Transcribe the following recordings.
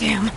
Damn.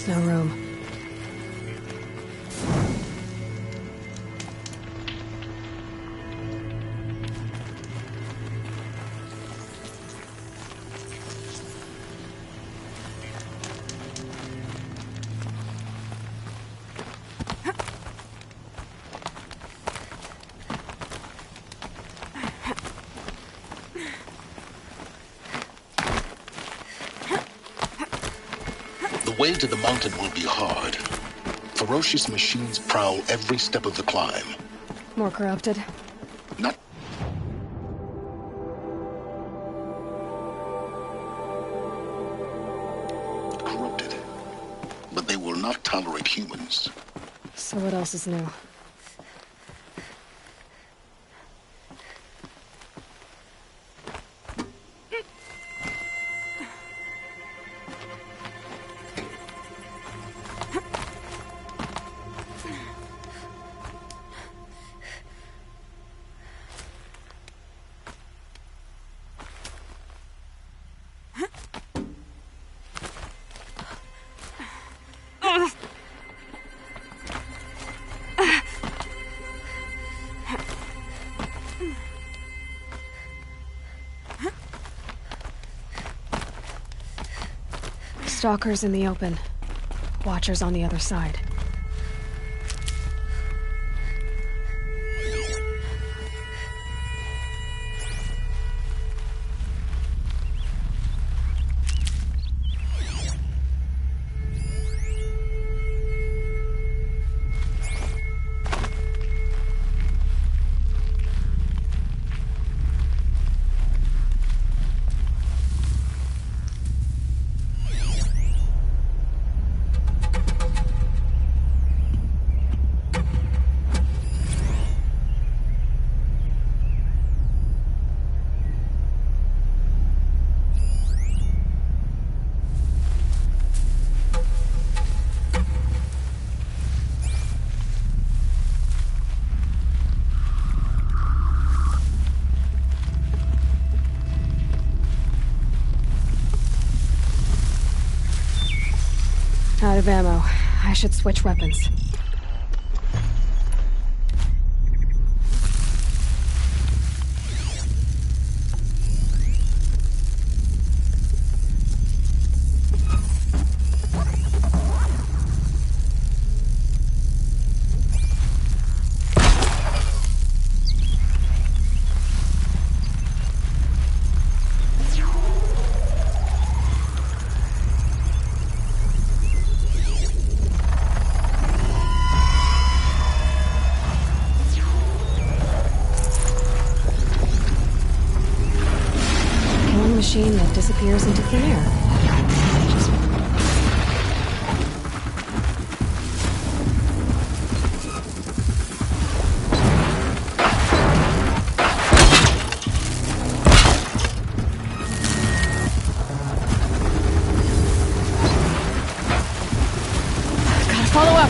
No room. The way to the mountain will be hard. Ferocious machines prowl every step of the climb. More corrupted? Not corrupted, but they will not tolerate humans. So what else is new? Stalkers in the open. Watchers on the other side. Out of ammo. I should switch weapons. disappears into thin air. Gotta follow up.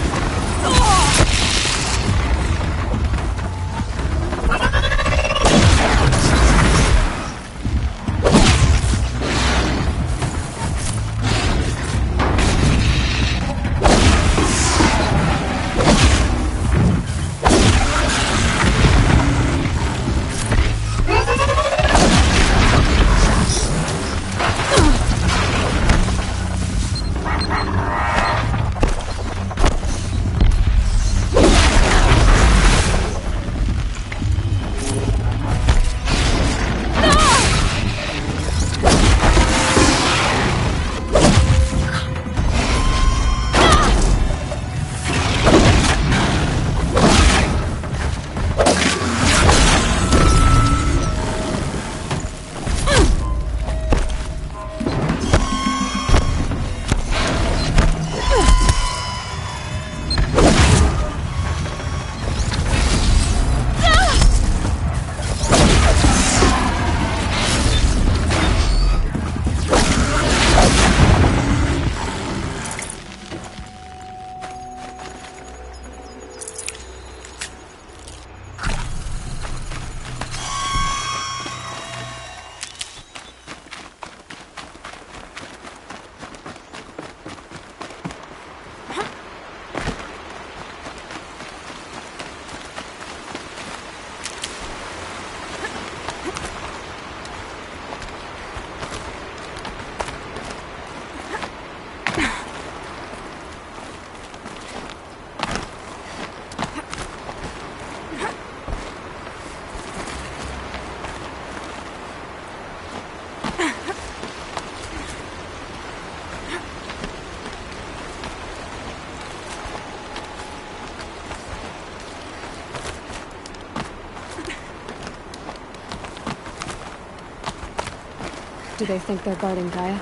Do they think they're guarding Gaia?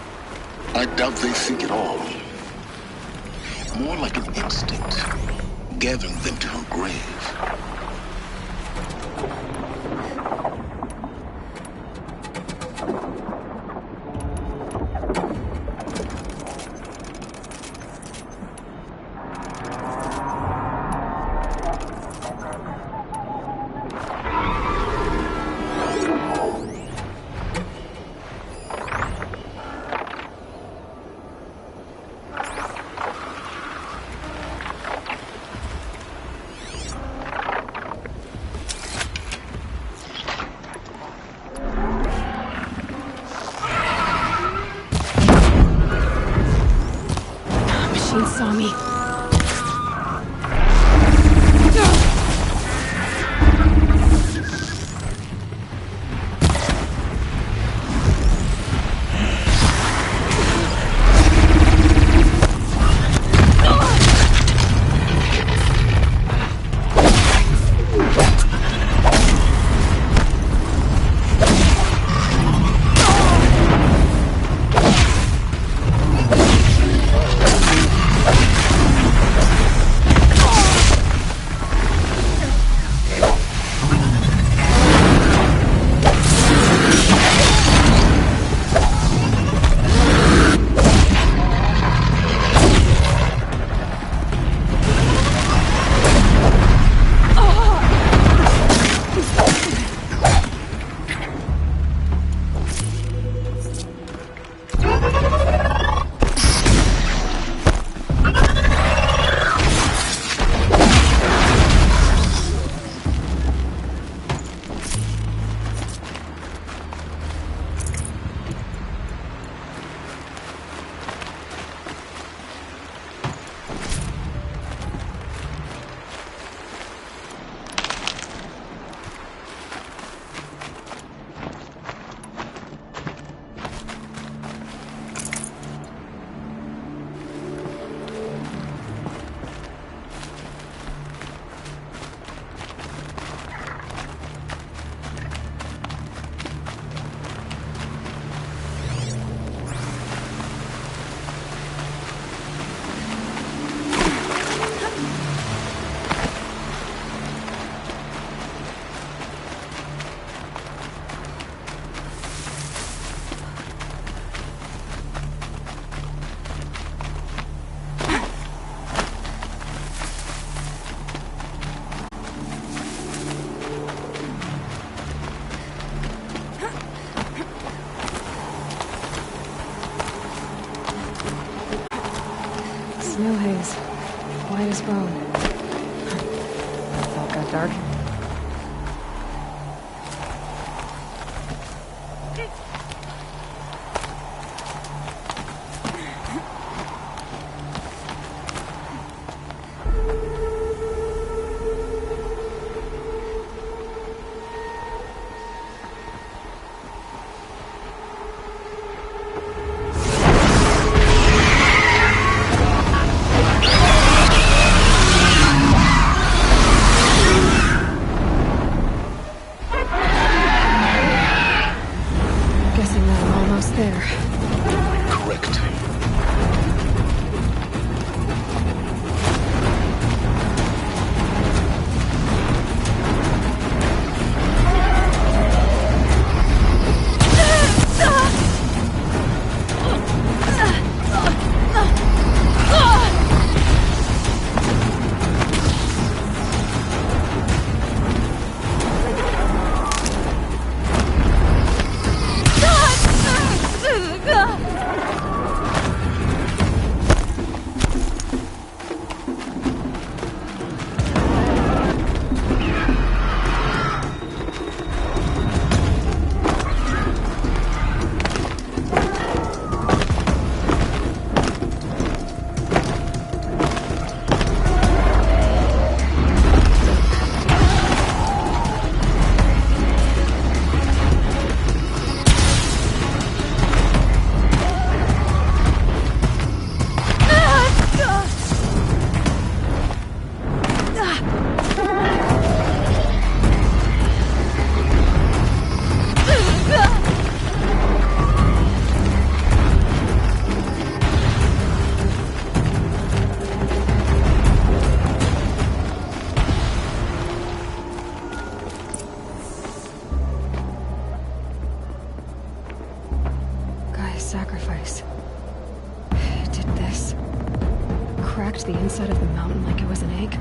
I doubt they think at all. More like an instinct, gathering them to her grave. Machine saw me. Snow haze. White as bone. That got dark. Guessing that I'm almost there. Correct. Sacrifice. It did this. Cracked the inside of the mountain like it was an egg.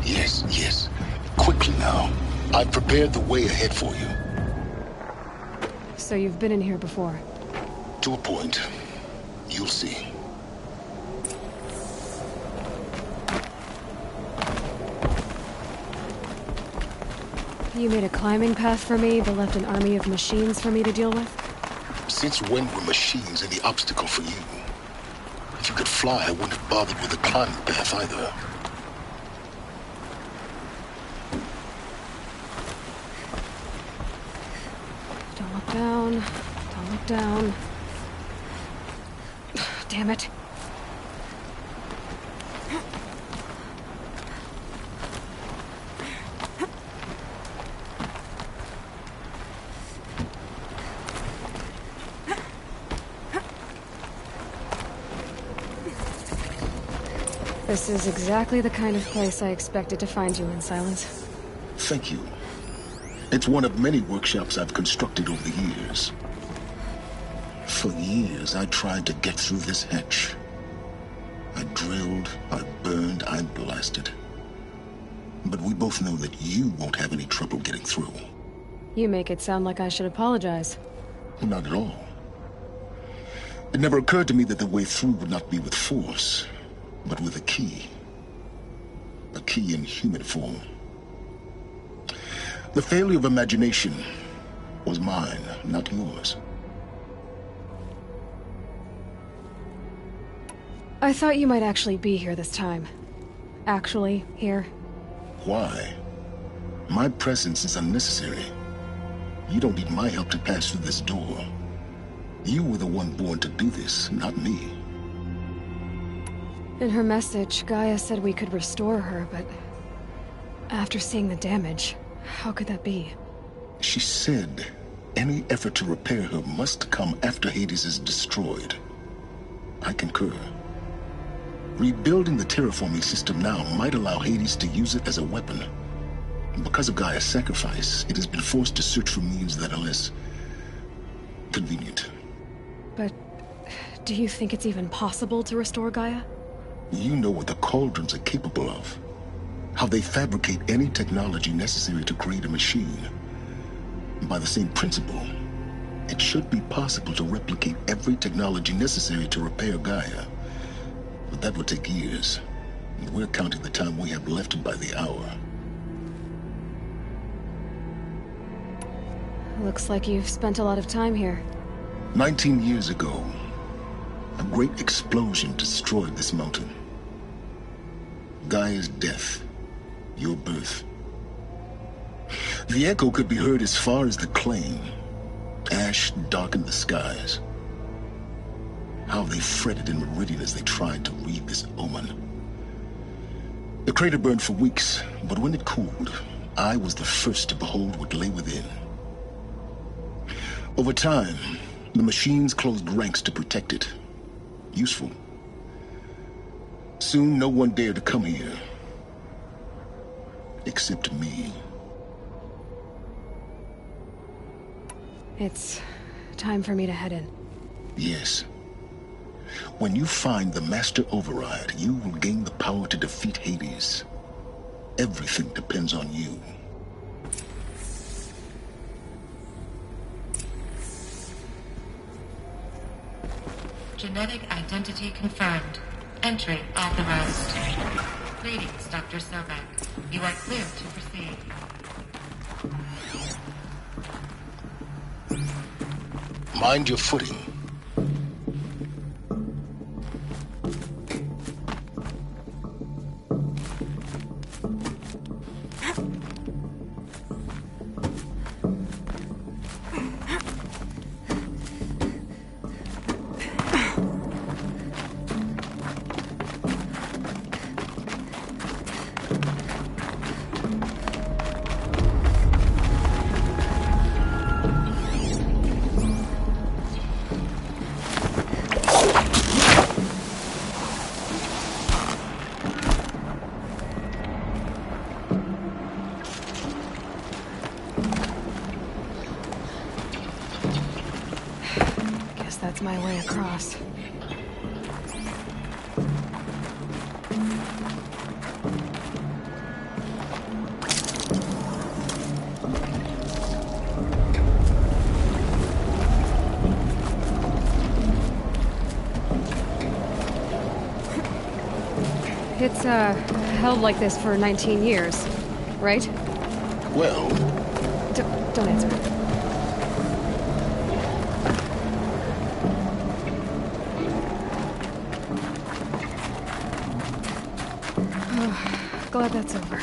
Yes, yes. Quickly now. I've prepared the way ahead for you. So you've been in here before? To a point. You'll see. You made a climbing path for me, but left an army of machines for me to deal with? Since when were machines any obstacle for you? If you could fly, I wouldn't have bothered with the climbing path either. Don't look down. Don't look down. Damn it. This is exactly the kind of place I expected to find you in, Silence. Thank you. It's one of many workshops I've constructed over the years. For years, I tried to get through this hatch. I drilled, I burned, I blasted. But we both know that you won't have any trouble getting through. You make it sound like I should apologize. Not at all. It never occurred to me that the way through would not be with force, but with a key. A key in human form. The failure of imagination was mine, not yours. I thought you might actually be here this time. Actually, here. Why? My presence is unnecessary. You don't need my help to pass through this door. You were the one born to do this, not me. In her message, Gaia said we could restore her, but after seeing the damage, how could that be? She said any effort to repair her must come after Hades is destroyed. I concur. Rebuilding the terraforming system now might allow Hades to use it as a weapon. Because of Gaia's sacrifice, it has been forced to search for means that are less convenient. But do you think it's even possible to restore Gaia? You know what the Cauldrons are capable of. How they fabricate any technology necessary to create a machine. By the same principle, It should be possible to replicate every technology necessary to repair Gaia. But that would take years. And we're counting the time we have left by the hour. Looks like you've spent a lot of time here. 19 years ago, a great explosion destroyed this mountain. Gaia's death, your birth. The echo could be heard as far as the Claim. Ash darkened the skies. How they fretted in Meridian as they tried to read this omen. The crater burned for weeks, but when it cooled, I was the first to behold what lay within. Over time, the machines closed ranks to protect it. Useful. Soon, no one dared to come here. Except me. It's time for me to head in. Yes. When you find the Master Override, you will gain the power to defeat Hades. Everything depends on you. Genetic identity confirmed. Entry authorized. Greetings, Dr. Sobek. You are clear to proceed. Mind your footing. That's my way across. It's, held like this for 19 years, right? Well... Don't answer. Glad that's over.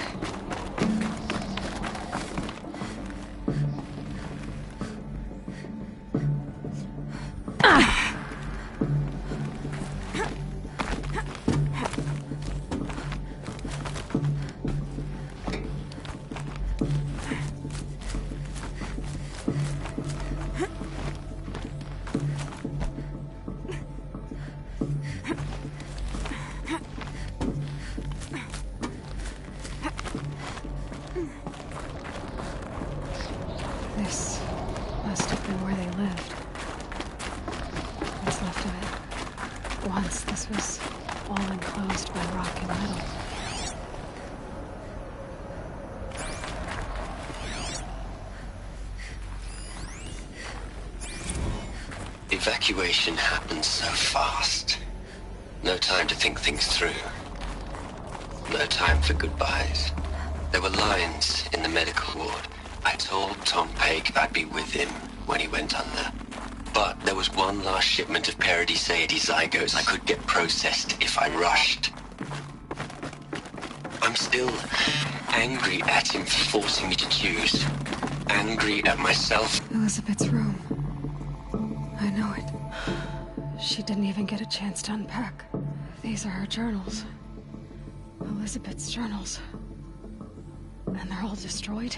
This must have been where they lived. What's left of it. Once this was all enclosed by rock and metal. Evacuation happened so fast. No time to think things through. No time for goodbyes. There were lines in the medical ward. I told Tom Pake I'd be with him when he went under. But there was one last shipment of Paradiseidae zygotes I could get processed if I rushed. I'm still angry at him for forcing me to choose. Angry at myself. Elizabeth's room. I know it. She didn't even get a chance to unpack. These are her journals. Elizabeth's journals. And they're all destroyed?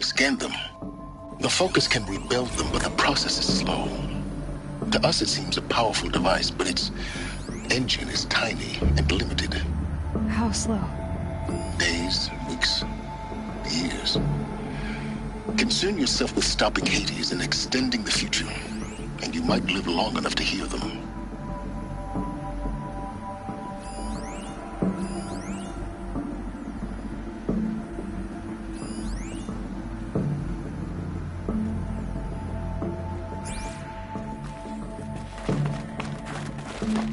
Scan them. The Focus can rebuild them, but the process is slow. To us it seems a powerful device, but its engine is tiny and limited. How slow? Days, weeks, years. Concern yourself with stopping Hades and extending the future, and you might live long enough to hear them. Elizabeth.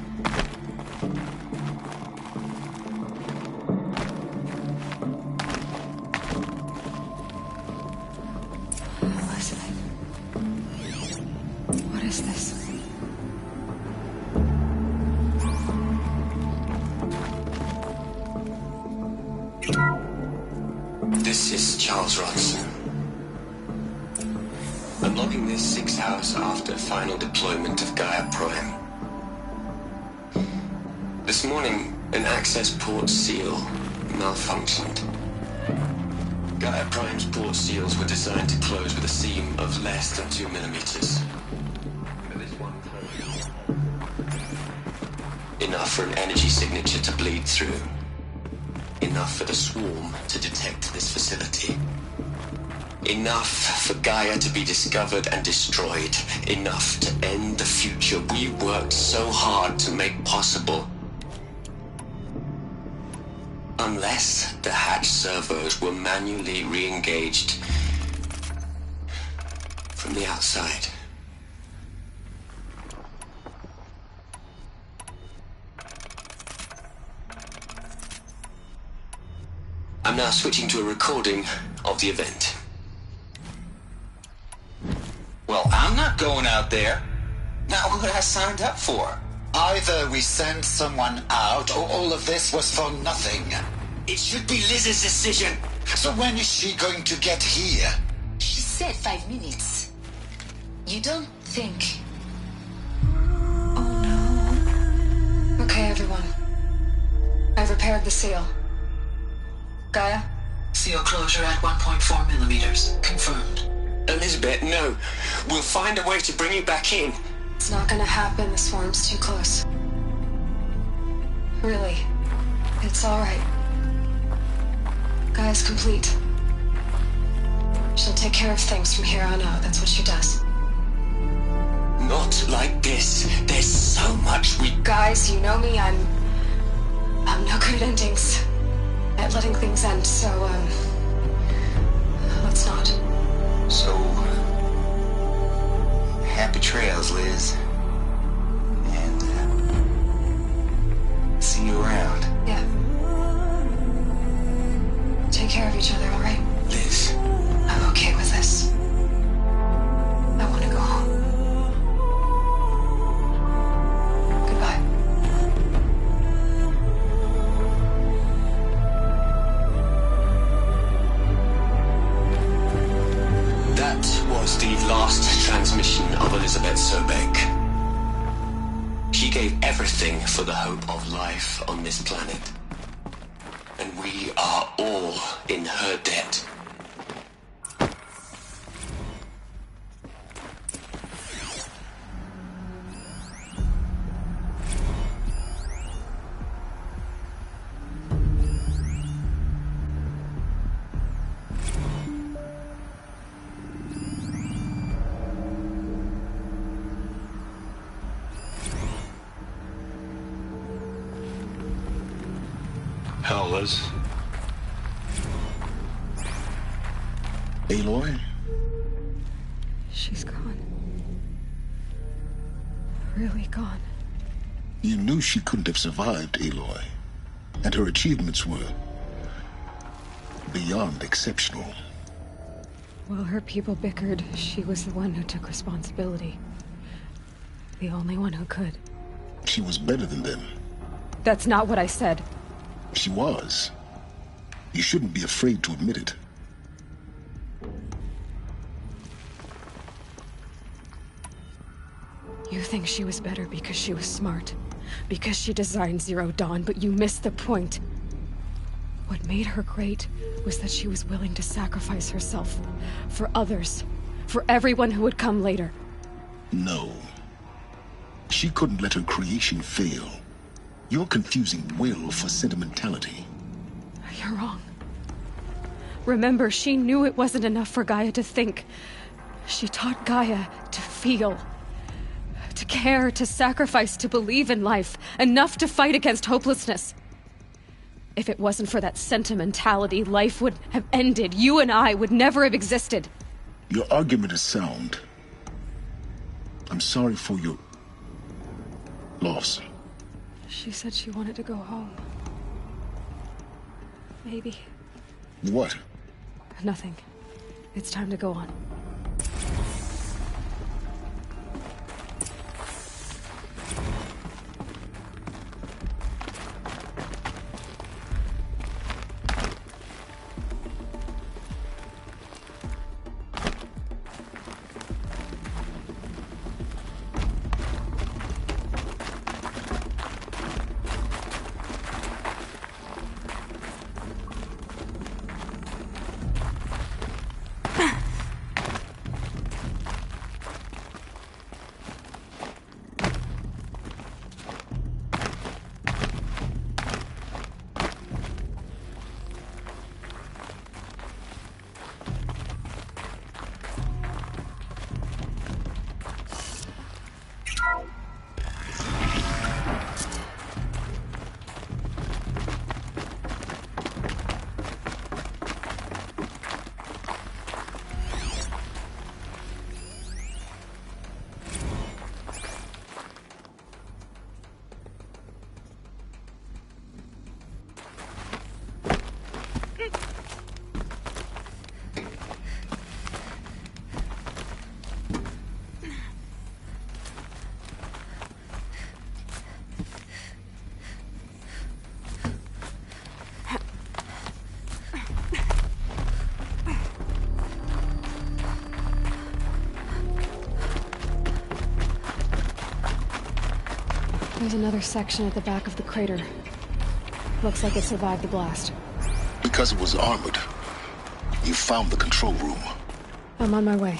What is this? This is Charles Ronson. I'm logging this 6 hours after final deployment of Gaia Prime. This morning, an access port seal malfunctioned. Gaia Prime's port seals were designed to close with a seam of less than 2 millimeters. But this one enough for an energy signature to bleed through. Enough for the swarm to detect this facility. Enough for Gaia to be discovered and destroyed. Enough to end the future we worked so hard to make possible. Unless the hatch servos were manually re-engaged from the outside. I'm now switching to a recording of the event. Well, I'm not going out there. Not what I signed up for. Either we send someone out, or all of this was for nothing. It should be Liz's decision. So when is she going to get here? She said 5 minutes. You don't think... Oh no. Okay, everyone. I've repaired the seal. Gaia? Seal closure at 1.4 millimeters. Confirmed. Elizabeth, no. We'll find a way to bring you back in. It's not gonna happen. The swarm's too close. Really. It's alright. Gaia's complete. She'll take care of things from here on out. That's what she does. Not like this. There's so much we... Guys, you know me. I'm no good at endings. At letting things end, so, let's not. So... happy trails, Liz. And, see you around. Yeah. Take care of each other, alright? Liz. I'm okay with this. I want to go home. Goodbye. That was the last transmission of Elizabeth Sobek. She gave everything for the hope of life on this planet. And we are all in her debt. Hell, Liz. Aloy? She's gone. Really gone. You knew she couldn't have survived, Aloy. And her achievements were beyond exceptional. While her people bickered, she was the one who took responsibility. The only one who could. She was better than them. That's not what I said. She was. You shouldn't be afraid to admit it. You think she was better because she was smart. Because she designed Zero Dawn, but you missed the point. What made her great was that she was willing to sacrifice herself. For others. For everyone who would come later. No. She couldn't let her creation fail. You're confusing will for sentimentality. You're wrong. Remember, she knew it wasn't enough for Gaia to think. She taught Gaia to feel. To care, to sacrifice, to believe in life. Enough to fight against hopelessness. If it wasn't for that sentimentality, life would have ended. You and I would never have existed. Your argument is sound. I'm sorry for your loss? She said she wanted to go home. Maybe. What? Nothing. It's time to go on. There's another section at the back of the crater. Looks like it survived the blast. Because it was armored. You found the control room. I'm on my way.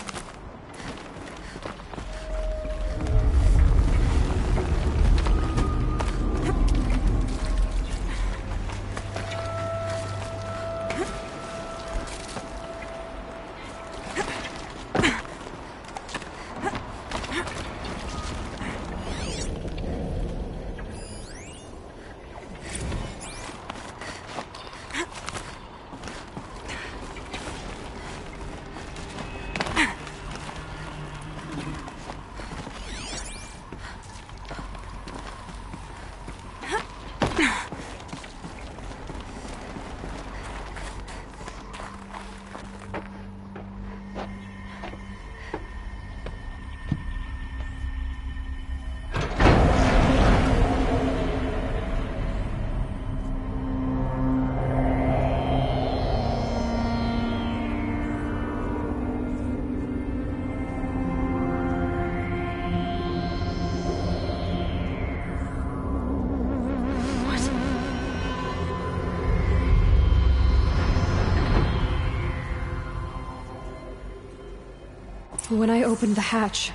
When I opened the hatch,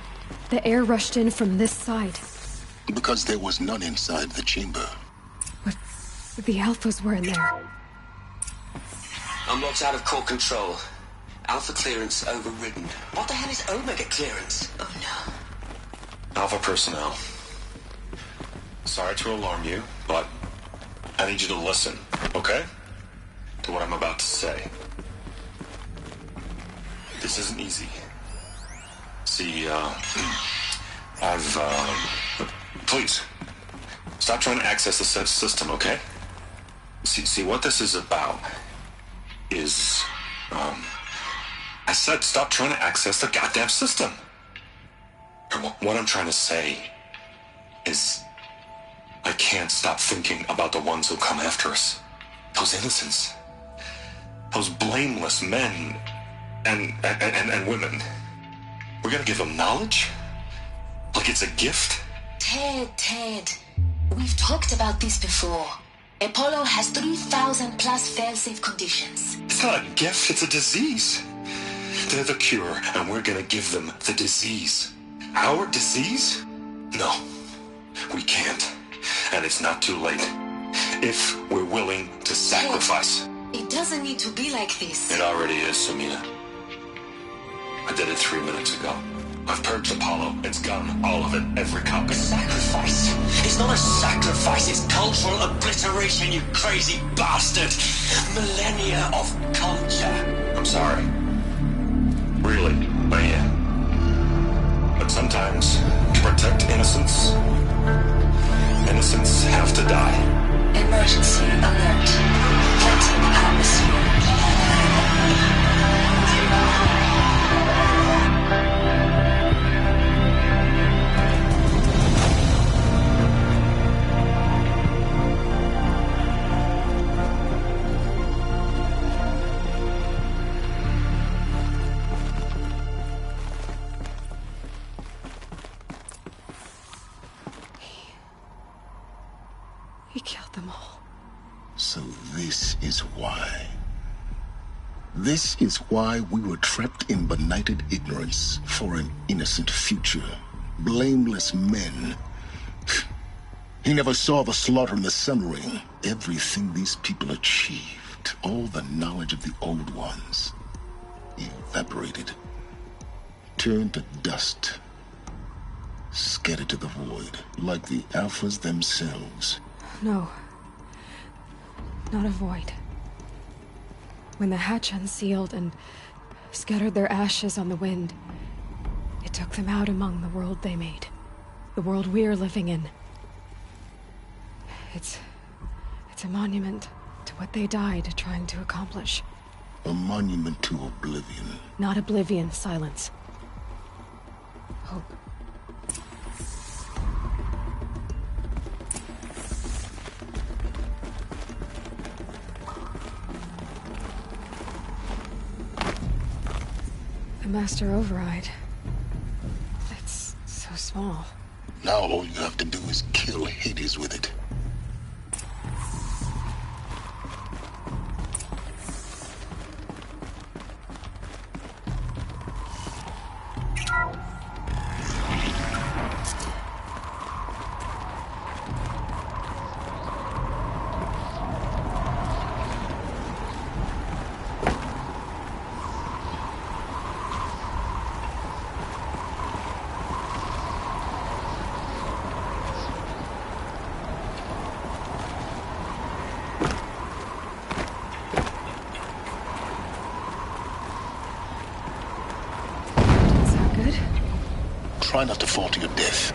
the air rushed in from this side. Because there was none inside the chamber. But the Alphas were in there. I'm locked out of core control. Alpha clearance overridden. What the hell is Omega clearance? Oh no. Alpha personnel. Sorry to alarm you, but I need you to listen, okay? To what I'm about to say. This isn't easy. See, please, stop trying to access the system, okay? See, what this is about is, I said stop trying to access the goddamn system. What I'm trying to say is, I can't stop thinking about the ones who come after us. Those innocents. Those blameless men and women. We're gonna give them knowledge? Like it's a gift? Ted. We've talked about this before. Apollo has 3,000 plus fail-safe conditions. It's not a gift, it's a disease. They're the cure, and we're gonna give them the disease. Our disease? No, we can't. And it's not too late. If we're willing to sacrifice. It doesn't need to be like this. It already is, Samina. I did it 3 minutes ago. I've purged Apollo. It's gone. All of it. Every copy. Sacrifice? It's not a sacrifice. It's cultural obliteration, you crazy bastard. Millennia of culture. I'm sorry. Really, I am. But sometimes, to protect innocence, innocents have to die. Emergency alert. Threatening atmosphere. He killed them all. So this is why. This is why we were trapped in benighted ignorance for an innocent future. Blameless men. He never saw the slaughter in the Sun Ring. Everything these people achieved, all the knowledge of the old ones, evaporated, turned to dust, scattered to the void, like the Alphas themselves. No. Not a void. When the hatch unsealed and scattered their ashes on the wind, it took them out among the world they made. The world we're living in. It's a monument to what they died trying to accomplish. A monument to oblivion. Not oblivion, Silence. Hope. The Master Override. It's so small. Now all you have to do is kill Hades with it. Try not to fall to your death.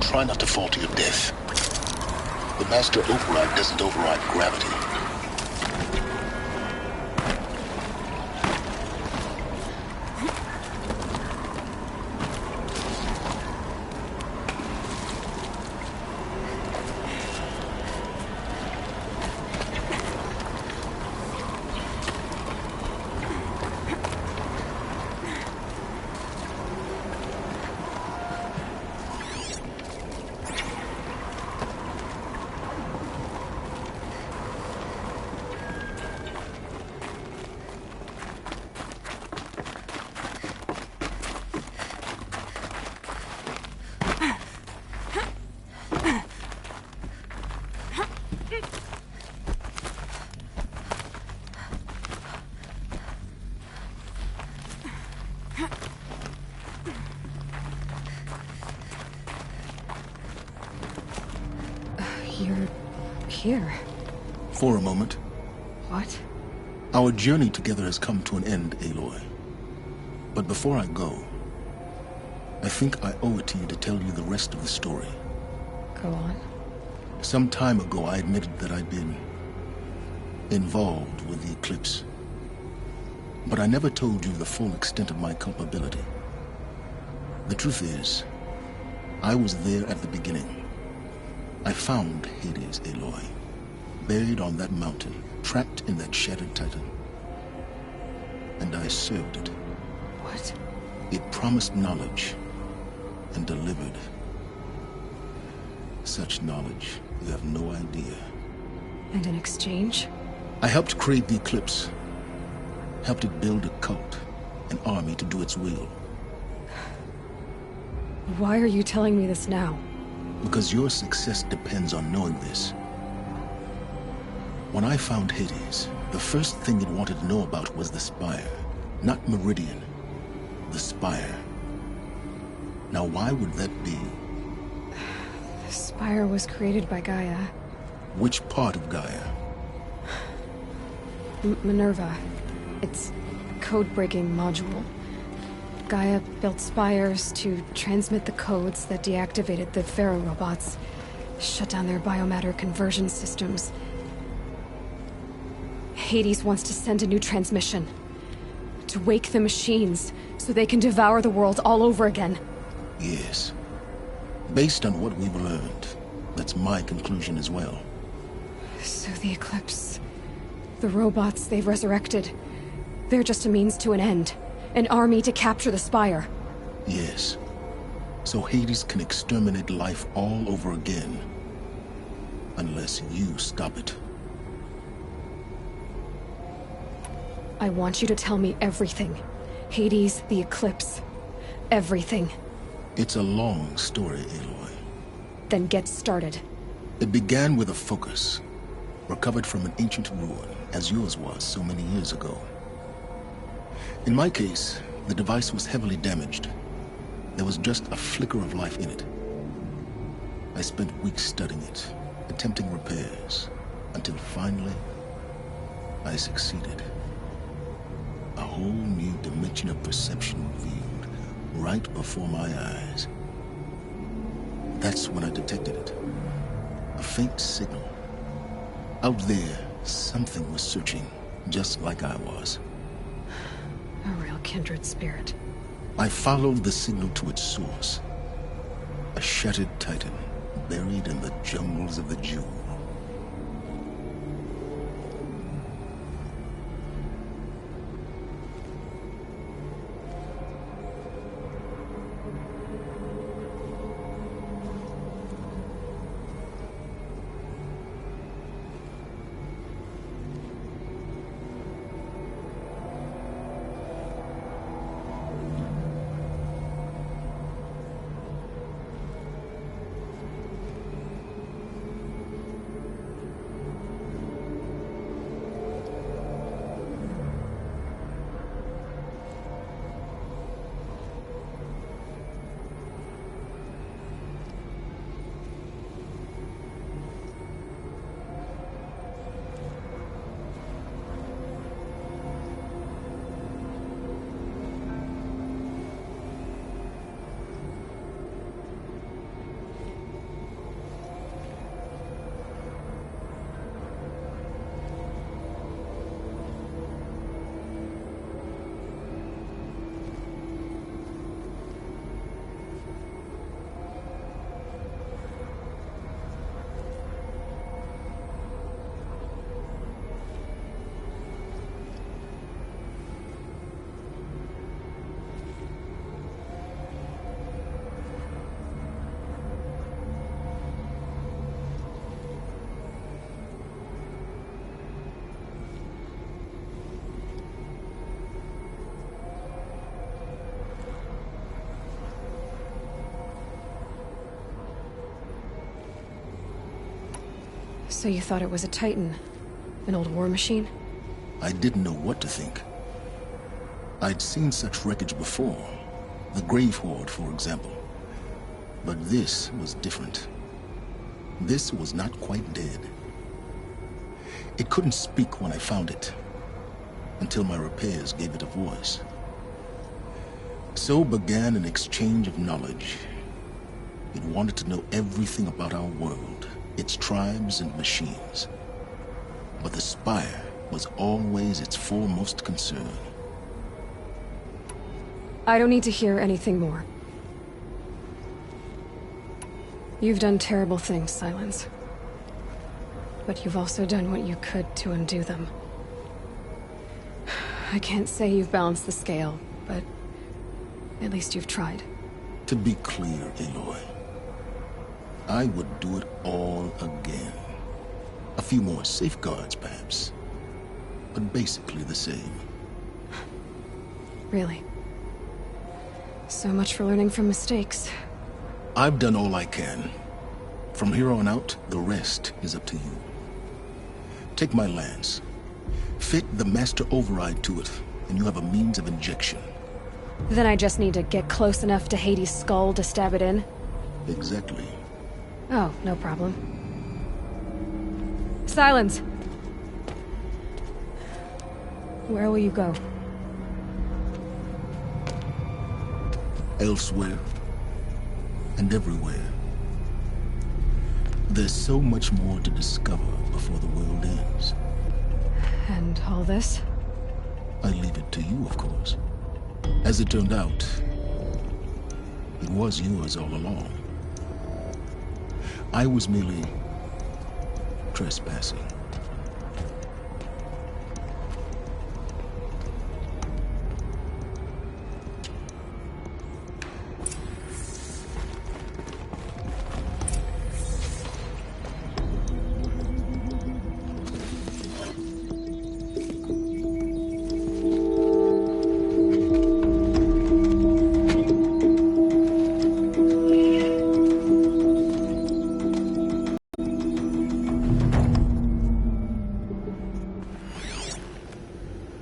Try not to fall to your death. The Master Override doesn't override gravity. You're here. For a moment. What? Our journey together has come to an end, Aloy. But before I go, I think I owe it to you to tell you the rest of the story. Go on. Some time ago, I admitted that I'd been involved with the Eclipse. But I never told you the full extent of my culpability. The truth is, I was there at the beginning. I found Hades, Aloy, buried on that mountain, trapped in that shattered titan. And I served it. What? It promised knowledge and delivered. Such knowledge, you have no idea. And in exchange? I helped create the Eclipse. Helped it build a cult, an army to do its will. Why are you telling me this now? Because your success depends on knowing this. When I found Hades, the first thing it wanted to know about was the Spire. Not Meridian. The Spire. Now why would that be? The Spire was created by Gaia. Which part of Gaia? Minerva. It's a code-breaking module. Gaia built spires to transmit the codes that deactivated the Pharaoh robots, shut down their biomatter conversion systems. Hades wants to send a new transmission. To wake the machines, so they can devour the world all over again. Yes. Based on what we've learned, that's my conclusion as well. So the Eclipse... the robots they've resurrected... they're just a means to an end. An army to capture the Spire. Yes. So Hades can exterminate life all over again. Unless you stop it. I want you to tell me everything. Hades, the Eclipse. Everything. It's a long story, Aloy. Then get started. It began with a focus. Recovered from an ancient ruin, as yours was so many years ago. In my case, the device was heavily damaged. There was just a flicker of life in it. I spent weeks studying it, attempting repairs, until finally, I succeeded. A whole new dimension of perception revealed, right before my eyes. That's when I detected it. A faint signal. Out there, something was searching, just like I was. A real kindred spirit. I followed the signal to its source. A shattered titan, buried in the jungles of the Jewel. So you thought it was a Titan? An old war machine? I didn't know what to think. I'd seen such wreckage before. The Grave Horde, for example. But this was different. This was not quite dead. It couldn't speak when I found it, until my repairs gave it a voice. So began an exchange of knowledge. It wanted to know everything about our world, its tribes and machines. But the Spire was always its foremost concern. I don't need to hear anything more. You've done terrible things, Silence. But you've also done what you could to undo them. I can't say you've balanced the scale, but at least you've tried. To be clear, Aloy, I would do it all again. A few more safeguards, perhaps, but basically the same. Really. So much for learning from mistakes. I've done all I can. From here on out, the rest is up to you. Take my lance. Fit the master override to it, and you have a means of injection. Then I just need to get close enough to Hades' skull to stab it in? Exactly. Oh, no problem. Silence! Where will you go? Elsewhere. And everywhere. There's so much more to discover before the world ends. And all this? I leave it to you, of course. As it turned out, it was yours all along. I was merely trespassing.